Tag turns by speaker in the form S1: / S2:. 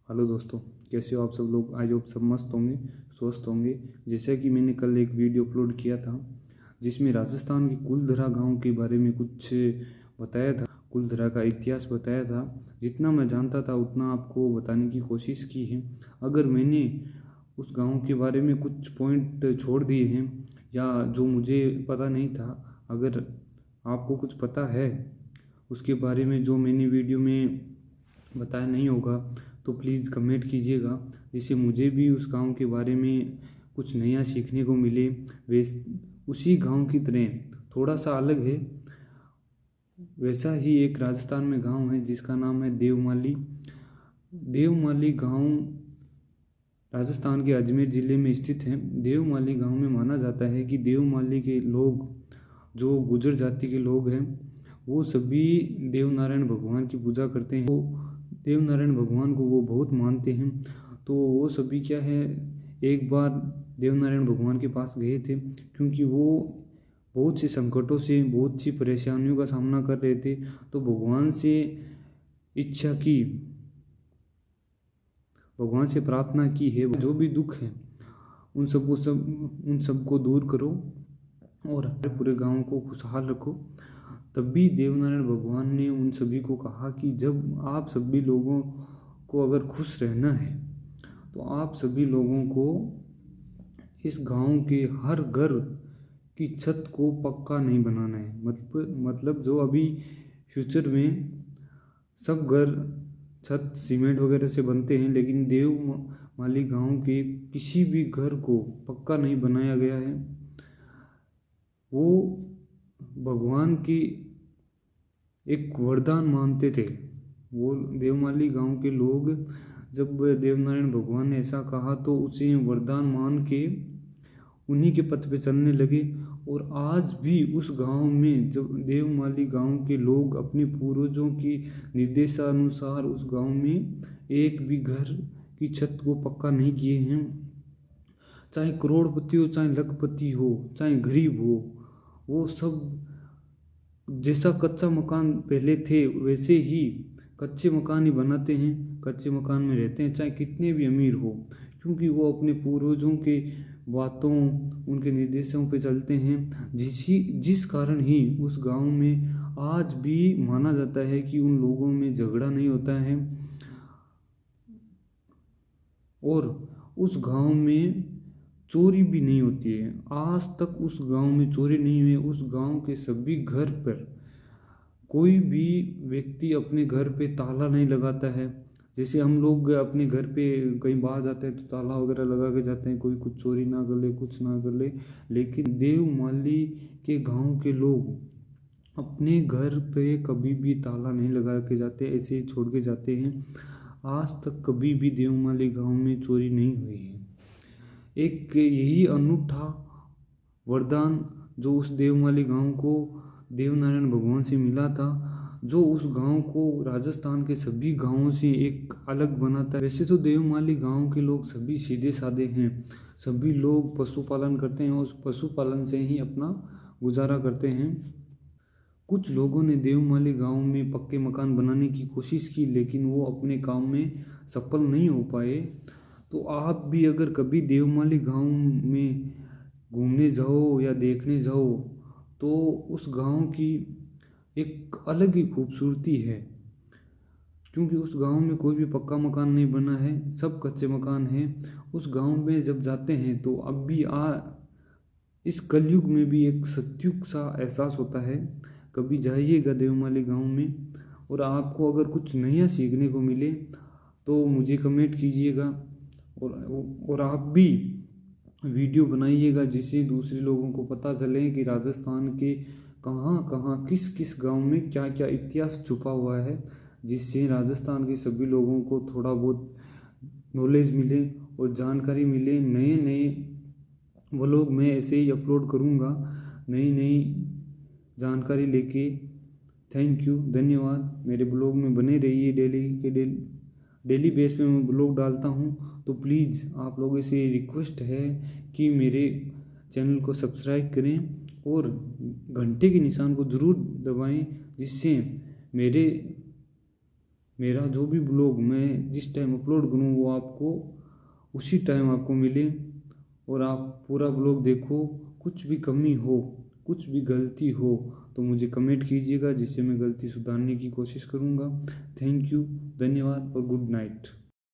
S1: Hello दोस्तों, कैसे हो आप सब लोग। आज आप सब मस्त होंगे, स्वस्थ होंगे। जैसा कि मैंने कल एक वीडियो अपलोड किया था जिसमें राजस्थान के कुलधरा गांव के बारे में कुछ बताया था, कुलधरा का इतिहास बताया था। जितना मैं जानता था उतना आपको बताने की कोशिश की है। अगर मैंने उस गांव के बारे में कुछ पॉइंट छोड़ दिए हैं या जो मुझे पता नहीं था, अगर आपको कुछ पता है उसके बारे में जो मैंने वीडियो में बताया नहीं होगा तो प्लीज़ कमेंट कीजिएगा, जिससे मुझे भी उस गांव के बारे में कुछ नया सीखने को मिले। वे उसी गांव की तरह थोड़ा सा अलग है, वैसा ही एक राजस्थान में गांव है जिसका नाम है देवमाली। देवमाली गांव राजस्थान के अजमेर ज़िले में स्थित है। देवमाली गांव में माना जाता है कि देवमाली के लोग, जो गुर्जर जाति के लोग हैं, वो सभी देवनारायण भगवान की पूजा करते हैं। वो देवनारायण भगवान को वो बहुत मानते हैं। तो वो सभी क्या है, एक बार देवनारायण भगवान के पास गए थे क्योंकि वो बहुत से संकटों से, बहुत सी परेशानियों का सामना कर रहे थे। तो भगवान से इच्छा की, भगवान से प्रार्थना की है, जो भी दुख है उन सबको दूर करो और पूरे गांव को खुशहाल रखो। तब भी देवनारायण भगवान ने उन सभी को कहा कि जब आप सभी लोगों को अगर खुश रहना है तो आप सभी लोगों को इस गांव के हर घर की छत को पक्का नहीं बनाना है। मतलब जो अभी फ्यूचर में सब घर छत सीमेंट वगैरह से बनते हैं, लेकिन देवमाली गांव के किसी भी घर को पक्का नहीं बनाया गया है। वो भगवान की एक वरदान मानते थे। वो देवमाली गांव के लोग, जब देवनारायण भगवान ने ऐसा कहा तो उसे वरदान मान के उन्हीं के पथ पे चलने लगे। और आज भी उस गांव में, जब देवमाली गांव के लोग अपने पूर्वजों की निर्देशानुसार उस गांव में एक भी घर की छत को पक्का नहीं किए हैं। चाहे करोड़पति हो, चाहे लखपति हो, चाहे गरीब हो, वो सब जैसा कच्चा मकान पहले थे वैसे ही कच्चे मकान ही बनाते हैं, कच्चे मकान में रहते हैं, चाहे कितने भी अमीर हो, क्योंकि वो अपने पूर्वजों के बातों, उनके निर्देशों पे चलते हैं। जिस कारण ही उस गांव में आज भी माना जाता है कि उन लोगों में झगड़ा नहीं होता है और उस गांव में चोरी भी नहीं होती है। आज तक उस गांव में चोरी नहीं हुई। उस गांव के सभी घर पर कोई भी व्यक्ति अपने घर पे ताला नहीं लगाता है। जैसे हम लोग अपने घर पे कहीं बाहर जाते हैं तो ताला वगैरह लगा के जाते हैं, कोई कुछ चोरी ना कर ले, कुछ ना कर ले। लेकिन देवमाली के गांव के लोग अपने घर पे कभी भी ताला नहीं लगा के जाते, ऐसे ही छोड़ के जाते हैं। आज तक कभी भी देवमाली गांव में चोरी नहीं हुई है। एक यही अनूठा वरदान जो उस देवमाली गांव को देवनारायण भगवान से मिला था, जो उस गांव को राजस्थान के सभी गांवों से एक अलग बनाता है। वैसे तो देवमाली गांव के लोग सभी सीधे साधे हैं, सभी लोग पशुपालन करते हैं, उस पशुपालन से ही अपना गुजारा करते हैं। कुछ लोगों ने देवमाली गांव में पक्के मकान बनाने की कोशिश की, लेकिन वो अपने काम में सफल नहीं हो पाए। तो आप भी अगर कभी देवमाली गांव में घूमने जाओ या देखने जाओ तो उस गांव की एक अलग ही खूबसूरती है, क्योंकि उस गांव में कोई भी पक्का मकान नहीं बना है, सब कच्चे मकान हैं। उस गांव में जब जाते हैं तो अब भी इस कलयुग में भी एक सत्युग सा एहसास होता है। कभी जाइएगा देवमाली गांव में और आपको अगर कुछ नया सीखने को मिले तो मुझे कमेंट कीजिएगा और आप भी वीडियो बनाइएगा, जिससे दूसरे लोगों को पता चले कि राजस्थान के कहाँ कहाँ, किस किस गांव में क्या क्या इतिहास छुपा हुआ है, जिससे राजस्थान के सभी लोगों को थोड़ा बहुत नॉलेज मिले और जानकारी मिले। नए नए व्लॉग मैं ऐसे ही अपलोड करूँगा, नई नई जानकारी लेके। थैंक यू, धन्यवाद। मेरे ब्लॉग में बने रहिए, डेली बेस पे मैं ब्लॉग डालता हूँ। तो प्लीज़ आप लोगों से रिक्वेस्ट है कि मेरे चैनल को सब्सक्राइब करें और घंटे के निशान को ज़रूर दबाएं, जिससे मेरे मेरा जो भी ब्लॉग मैं जिस टाइम अपलोड करूँ वो आपको उसी टाइम आपको मिले, और आप पूरा ब्लॉग देखो। कुछ भी कमी हो, कुछ भी गलती हो तो मुझे कमेंट कीजिएगा, जिससे मैं गलती सुधारने की कोशिश करूँगा। थैंक यू, धन्यवाद और गुड नाइट।